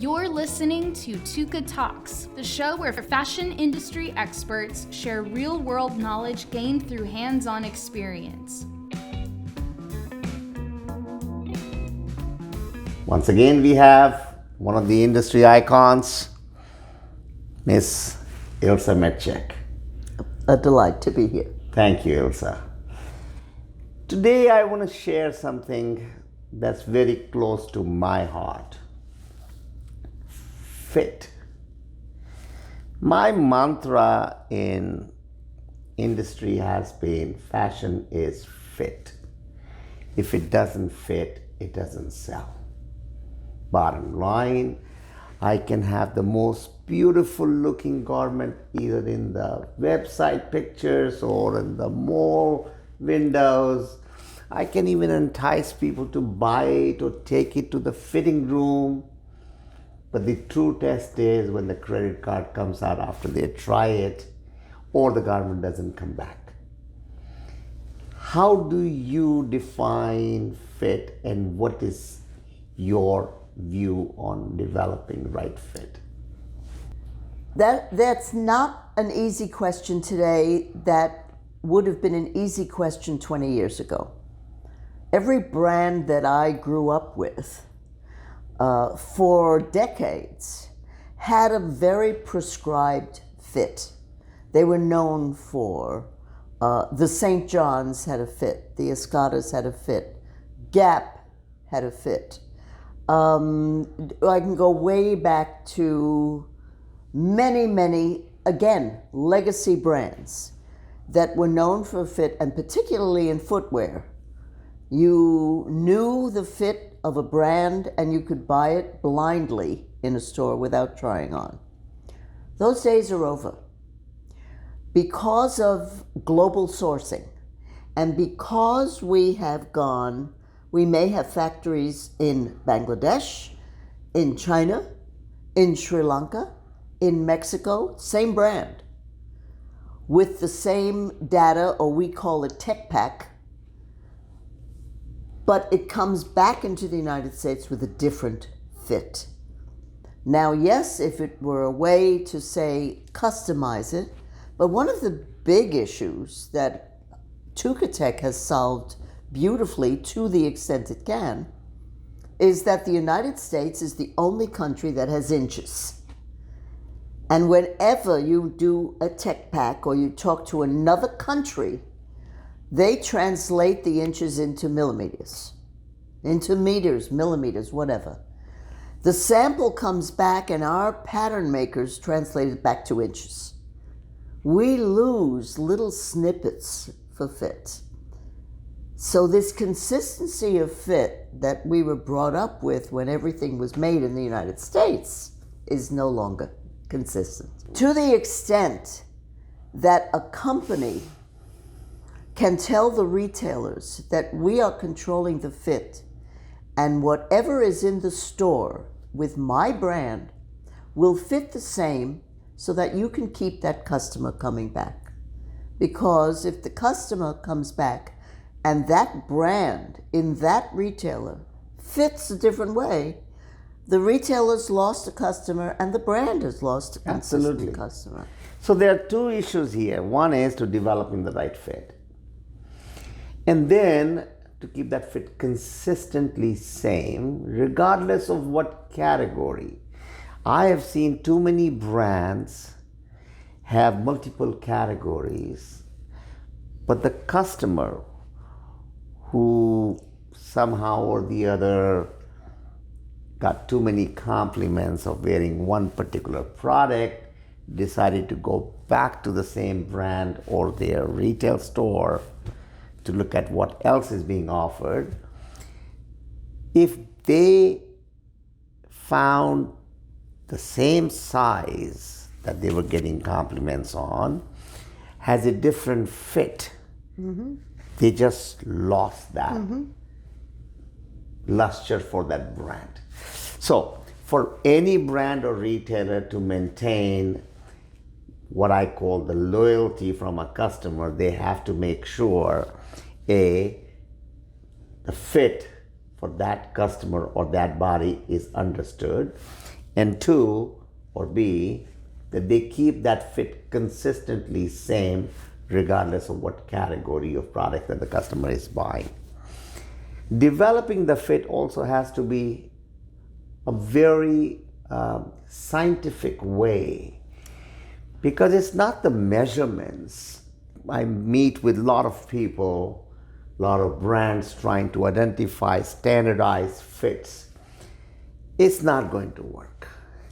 You're listening to Tukatalks, the show where fashion industry experts share real-world knowledge gained through hands-on experience. Once again, we have one of the industry icons, Miss Ilse Metchek. A delight to be here. Thank you, Ilse. Today, I want to share something that's very close to my heart. Fit. My mantra in industry has been fashion is fit. If it doesn't fit, it doesn't sell. Bottom line, I can have the most beautiful looking garment either in the website pictures or in the mall windows. I can even entice people to buy it or take it to the fitting room. But the true test is when the credit card comes out after they try it or the garment doesn't come back. How do you define fit and what is your view on developing the right fit? That's not an easy question today. That would have been an easy question 20 years ago. Every brand that I grew up with for decades had a very prescribed fit. They were known for the St. John's had a fit, the Escadas had a fit, Gap had a fit. I can go way back to many, again, legacy brands that were known for fit, and particularly in footwear. You knew the fit of a brand and you could buy it blindly in a store without trying on. Those days are over. Because of global sourcing and because we may have factories in Bangladesh, in China, in Sri Lanka, in Mexico, same brand, with the same data, or we call it tech pack, but it comes back into the United States with a different fit. Now, yes, if it were a way to say customize it, but one of the big issues that Tukatalks has solved beautifully to the extent it can is that the United States is the only country that has inches. And whenever you do a tech pack or you talk to another country, they translate the inches into millimeters, into meters, millimeters, whatever. The sample comes back and our pattern makers translate it back to inches. We lose little snippets for fit. So this consistency of fit that we were brought up with when everything was made in the United States is no longer consistent. To the extent that a company can tell the retailers that we are controlling the fit and whatever is in the store with my brand will fit the same so that you can keep that customer coming back. Because if the customer comes back and that brand in that retailer fits a different way, the retailer's lost a customer and the brand has lost a consistent customer. So there are two issues here. One is to developing the right fit. And then to keep that fit consistently same, regardless of what category. I have seen too many brands have multiple categories, but the customer who somehow or the other got too many compliments of wearing one particular product decided to go back to the same brand or their retail store to look at what else is being offered. If they found the same size that they were getting compliments on has a different fit, they just lost that luster for that brand. So for any brand or retailer to maintain what I call the loyalty from a customer, they have to make sure the fit for that customer or that body is understood, And two, or B, that they keep that fit consistently same regardless of what category of product that the customer is buying. Developing the fit also has to be a very scientific way, because it's not the measurements. I meet with a lot of people, a lot of brands trying to identify standardized fits. It's not going to work.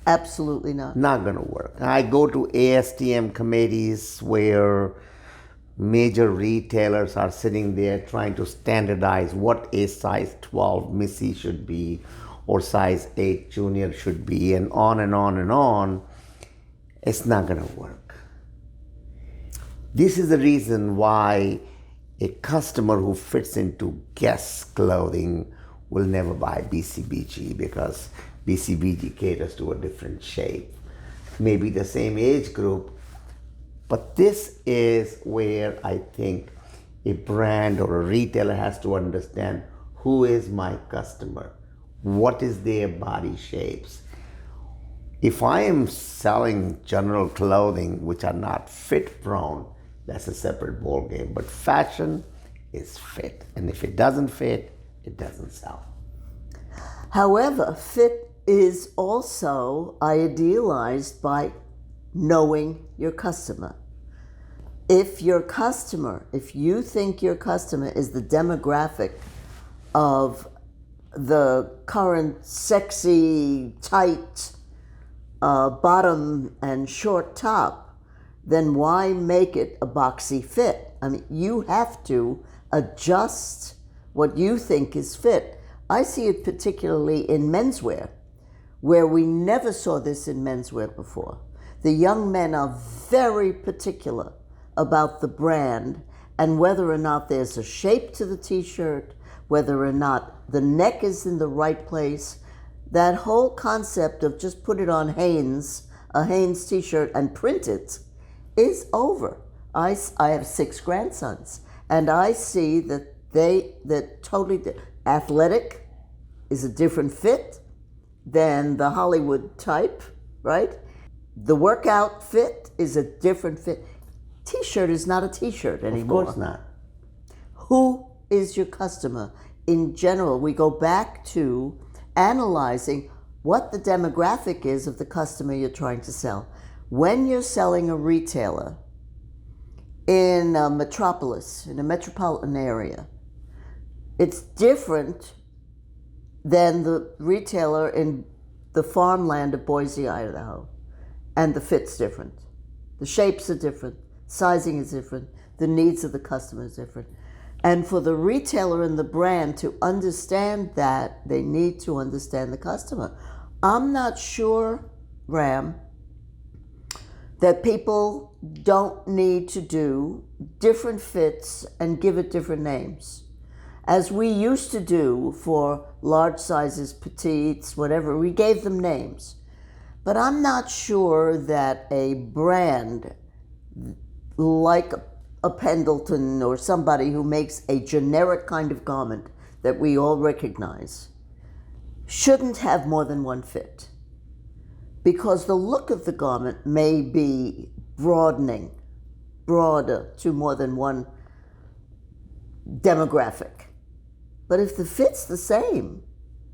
Absolutely not. Not going to work. I go to ASTM committees where major retailers are sitting there trying to standardize what a size 12 Missy should be or size 8 Junior should be, and on and on and on. It's not going to work. This is the reason why a customer who fits into Guess clothing will never buy BCBG, because BCBG caters to a different shape. Maybe the same age group, but this is where I think a brand or a retailer has to understand who is my customer, what is their body shapes. If I am selling general clothing which are not fit prone, that's a separate ball game. But fashion is fit, and if it doesn't fit, it doesn't sell. However, fit is also idealized by knowing your customer. If you think your customer is the demographic of the current sexy, tight bottom and short top, then why make it a boxy fit? I mean, you have to adjust what you think is fit. I see it particularly in menswear, where we never saw this in menswear before. The young men are very particular about the brand and whether or not there's a shape to the t-shirt, whether or not the neck is in the right place. That whole concept of just put it on a Hanes t-shirt and print it is over. I have 6 grandsons, and I see that athletic is a different fit than the Hollywood type, right? The workout fit is a different fit. T-shirt is not a t-shirt anymore. Of course not. Who is your customer? In general, we go back to analyzing what the demographic is of the customer you're trying to sell. When you're selling a retailer in a metropolis, in a metropolitan area, it's different than the retailer in the farmland of Boise, Idaho. And the fit's different. The shapes are different. Sizing is different. The needs of the customer is different. And for the retailer and the brand to understand that, they need to understand the customer. I'm not sure, Ram, that people don't need to do different fits and give it different names, as we used to do for large sizes, petites, whatever. We gave them names. But I'm not sure that a brand like a Pendleton or somebody who makes a generic kind of garment that we all recognize shouldn't have more than one fit, because the look of the garment may be broader to more than one demographic. But if the fit's the same,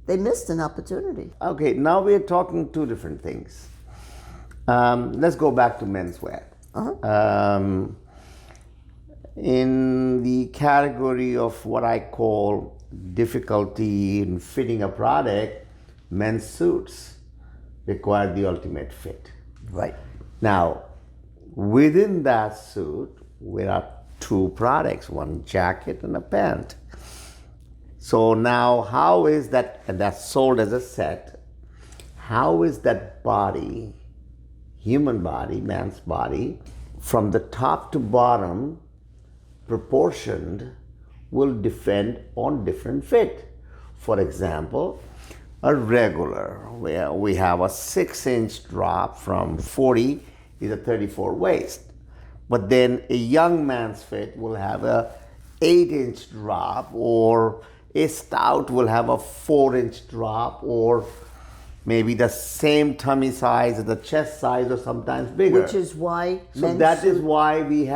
they missed an opportunity. Okay, now we're talking two different things. Let's go back to menswear. In the category of what I call difficulty in fitting a product, men's suits require the ultimate fit. Right. Now, within that suit, there are 2 products, one jacket and a pant. So now how is that, and that's sold as a set, how is that body, human body, man's body, from the top to bottom, proportioned, will defend on different fit? For example, a regular, where we have a 6-inch drop from 40 is a 34 waist. But then a young man's fit will have a 8-inch drop, or a stout will have a 4-inch drop, or maybe the same tummy size as the chest size or sometimes bigger. Which is why So that is why we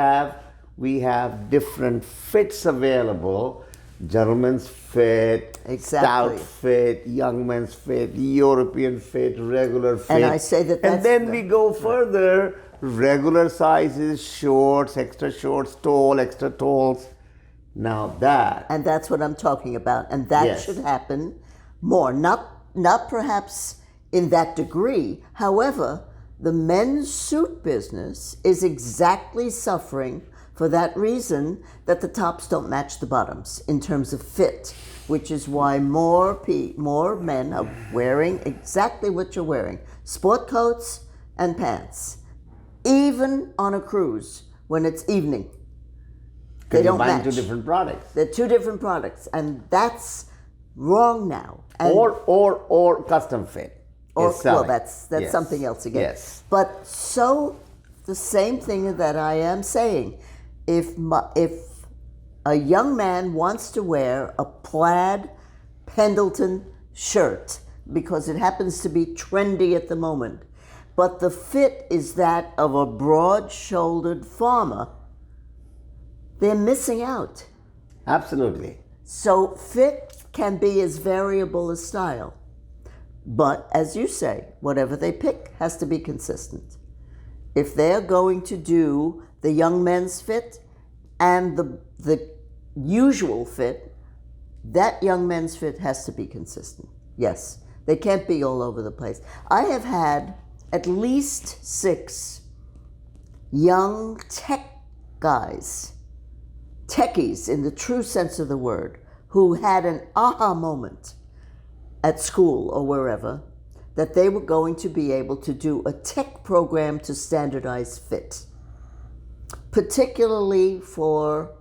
have different fits available. Gentleman's fit, Exactly. stout fit, young man's fit, European fit, regular fit. And I say that and that's then we go further, regular sizes, shorts, extra shorts, tall, extra talls. Now that, and that's what I'm talking about. And that Yes. should happen more. Not perhaps in that degree. However, the men's suit business is exactly suffering for that reason, that the tops don't match the bottoms in terms of fit, which is why more men are wearing exactly what you're wearing: sport coats and pants, even on a cruise when it's evening. They you're don't buying match. two different products. They're two different products, and that's wrong now. And Or custom fit. Or, is selling. well, that's Yes. something else again. Yes. But so the same thing that I am saying, if a young man wants to wear a plaid Pendleton shirt because it happens to be trendy at the moment, but the fit is that of a broad-shouldered farmer, they're missing out. Absolutely. So fit can be as variable as style. But as you say, whatever they pick has to be consistent. If they're going to do the young men's fit and the usual fit, that young men's fit has to be consistent. Yes, they can't be all over the place. I have had at least 6 young tech guys, techies in the true sense of the word, who had an aha moment at school or wherever, that they were going to be able to do a tech program to standardize fit, particularly for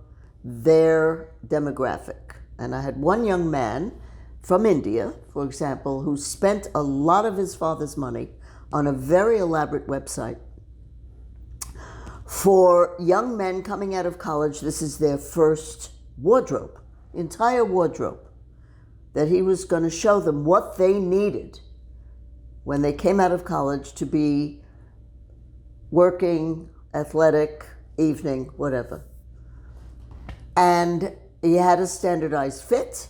their demographic. And I had one young man from India, for example, who spent a lot of his father's money on a very elaborate website for young men coming out of college. This is their first wardrobe, entire wardrobe, that he was going to show them what they needed when they came out of college to be working, athletic, evening, whatever. And he had a standardized fit.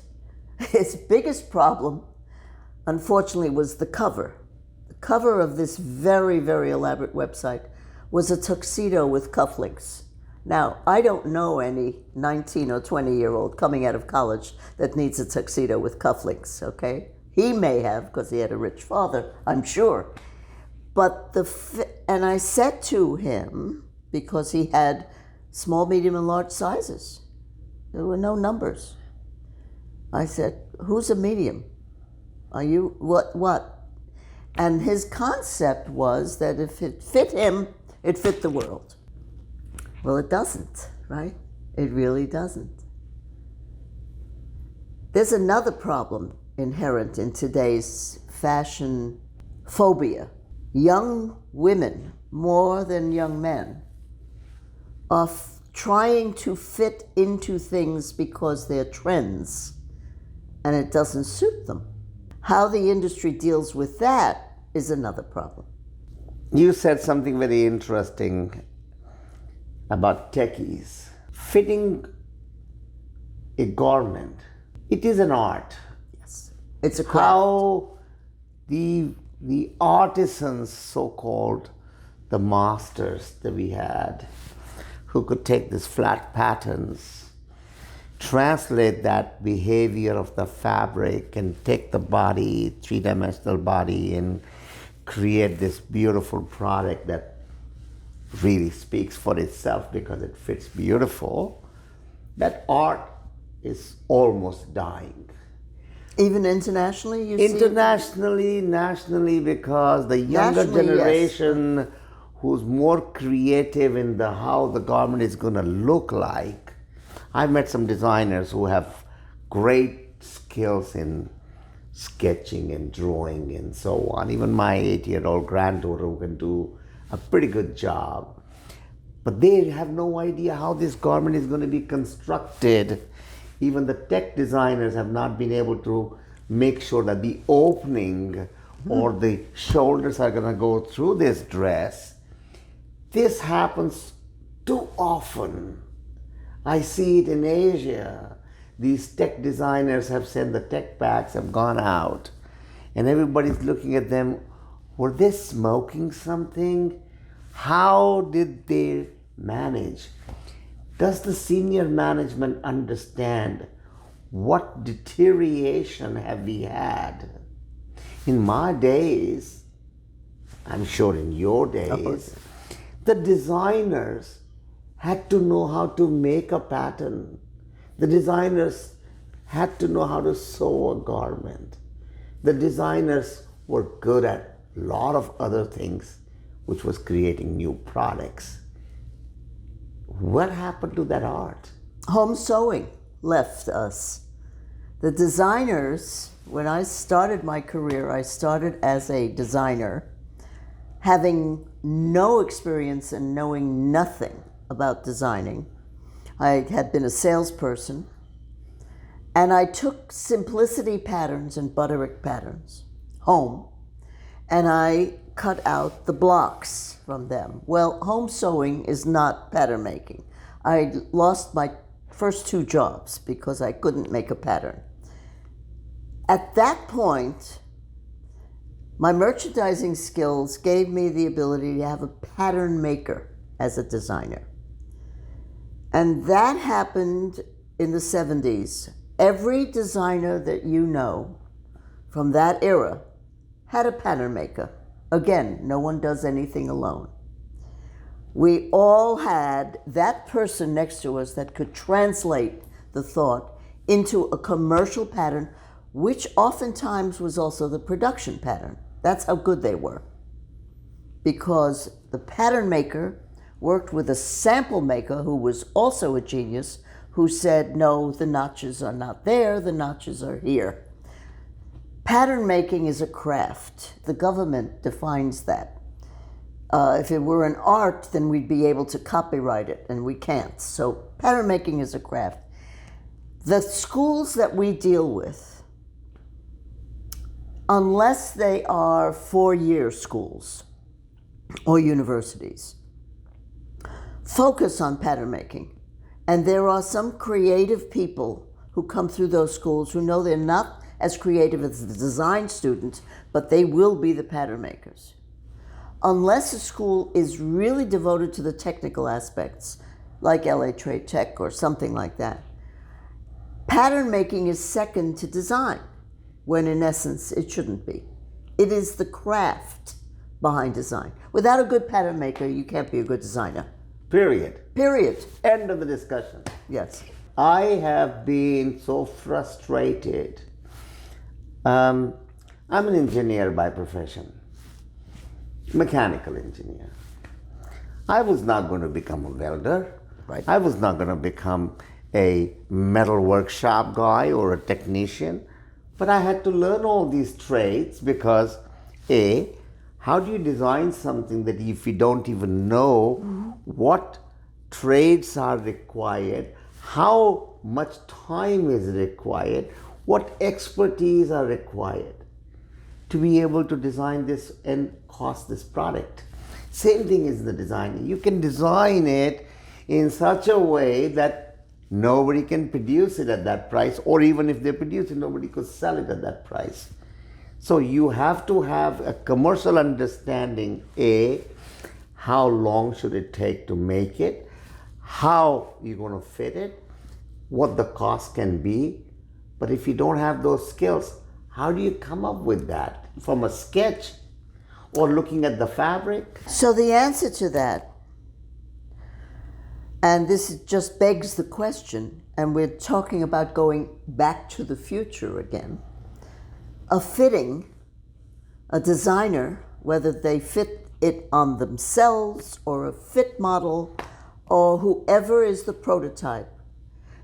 His biggest problem, unfortunately, was the cover. The cover of this very, very elaborate website was a tuxedo with cufflinks. Now, I don't know any 19 or 20-year-old coming out of college that needs a tuxedo with cufflinks, okay? He may have, because he had a rich father, I'm sure. But and I said to him, because he had small, medium, and large sizes, there were no numbers. I said, who's a medium? Are you, what? And his concept was that if it fit him, it fit the world. Well, it doesn't, right? It really doesn't. There's another problem inherent in today's fashion phobia. Young women, more than young men, are trying to fit into things because they're trends, and it doesn't suit them. How the industry deals with that is another problem. You said something very interesting about techies. Fitting a garment, it is an art. Yes, it's a craft. How the artisans, so-called, the masters that we had, who could take these flat patterns, translate that behavior of the fabric and take the body, three-dimensional body, and create this beautiful product that really speaks for itself because it fits beautiful. That art is almost dying. Even internationally, you see? Internationally, nationally, because the younger Nationally, generation who's more creative in how the garment is going to look like. I've met some designers who have great skills in sketching and drawing and so on. Even my 8-year-old granddaughter who can do a pretty good job. But they have no idea how this garment is going to be constructed. Even the tech designers have not been able to make sure that the opening or the shoulders are going to go through this dress. This happens too often. I see it in Asia. These tech designers have said the tech packs have gone out, and everybody's looking at them. Were they smoking something? How did they manage? Does the senior management understand what deterioration have we had? In my days, I'm sure in your days, the designers had to know how to make a pattern. The designers had to know how to sew a garment. The designers were good at a lot of other things, which was creating new products. What happened to that art? Home sewing left us. The designers, when I started my career, I started as a designer, having no experience and knowing nothing about designing. I had been a salesperson, and I took simplicity patterns and butterick patterns home, and I cut out the blocks from them. Well, home sewing is not pattern making. I lost my first 2 jobs because I couldn't make a pattern. At that point, my merchandising skills gave me the ability to have a pattern maker as a designer. And that happened in the 70s. Every designer that you know from that era had a pattern maker. Again, no one does anything alone. We all had that person next to us that could translate the thought into a commercial pattern, which oftentimes was also the production pattern. That's how good they were. Because the pattern maker worked with a sample maker who was also a genius, who said, no, the notches are not there, the notches are here. Pattern making is a craft. The government defines that. If it were an art, then we'd be able to copyright it, and we can't. So pattern making is a craft. The schools that we deal with, unless they are 4-year schools or universities, focus on pattern making. And there are some creative people who come through those schools who know they're not as creative as the design students, but they will be the pattern makers. Unless a school is really devoted to the technical aspects, like LA Trade Tech or something like that, pattern making is second to design, when in essence it shouldn't be. It is the craft behind design. Without a good pattern maker, you can't be a good designer. Period. End of the discussion. Yes. I have been so frustrated. I'm an engineer by profession, mechanical engineer. I was not going to become a welder. Right. I was not going to become a metal workshop guy or a technician. But I had to learn all these trades because, A, how do you design something that if you don't even know what trades are required, how much time is required, what expertise are required to be able to design this and cost this product? Same thing is the designing. You can design it in such a way that nobody can produce it at that price, or even if they produce it, nobody could sell it at that price. So you have to have a commercial understanding, A, how long should it take to make it, how you're going to fit it, what the cost can be. But if you don't have those skills, how do you come up with that? From a sketch or looking at the fabric? So the answer to that, and this just begs the question, and we're talking about going back to the future again, a fitting, a designer, whether they fit it on themselves or a fit model or whoever is the prototype,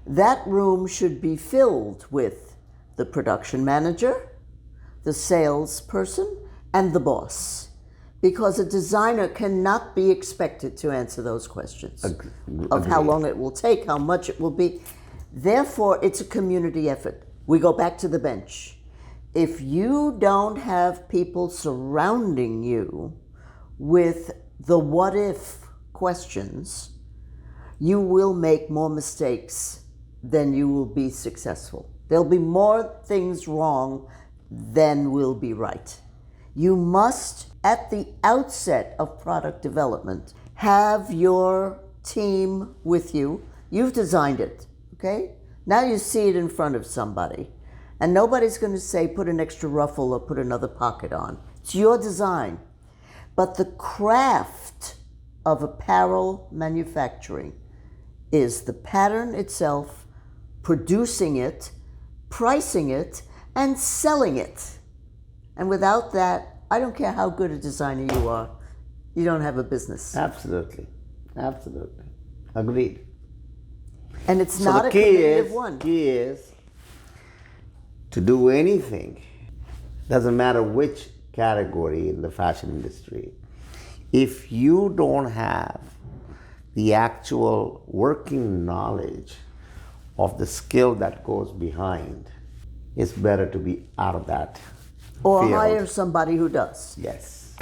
that room should be filled with the production manager, the salesperson, and the boss. Because a designer cannot be expected to answer those questions of how long it will take, how much it will be. Therefore, it's a community effort. We go back to the bench. if you don't have people surrounding you with the what if questions, you will make more mistakes than you will be successful. There'll be more things wrong than will be right. You must, at the outset of product development, have your team with you. You've designed it, okay? Now you see it in front of somebody. And nobody's going to say, put an extra ruffle or put another pocket on. It's your design. But the craft of apparel manufacturing is the pattern itself, producing it, pricing it, and selling it. And without that, I don't care how good a designer you are, you don't have a business. Absolutely. Absolutely. Agreed. And it's So not the a key creative one. Key is to do anything, doesn't matter which category in the fashion industry, if you don't have the actual working knowledge of the skill that goes behind, it's better to be out of that Or field. hire somebody who does. Yes.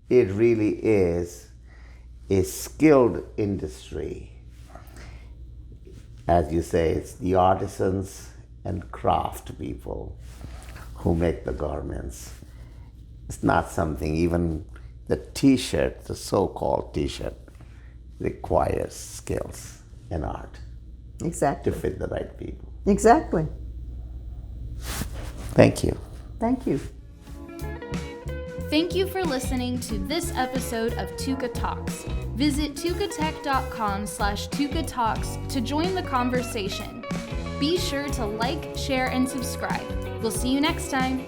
It really is a skilled industry. As you say, it's the artisans and craft people who make the garments. It's not something, even the t-shirt, the so-called t-shirt, requires skills and art Exactly. to fit the right people. Exactly. Thank you. Thank you. Thank you for listening to this episode of Tukatalks. Visit tukatech.com/Tukatalks to join the conversation. Be sure to like, share, and subscribe. We'll see you next time.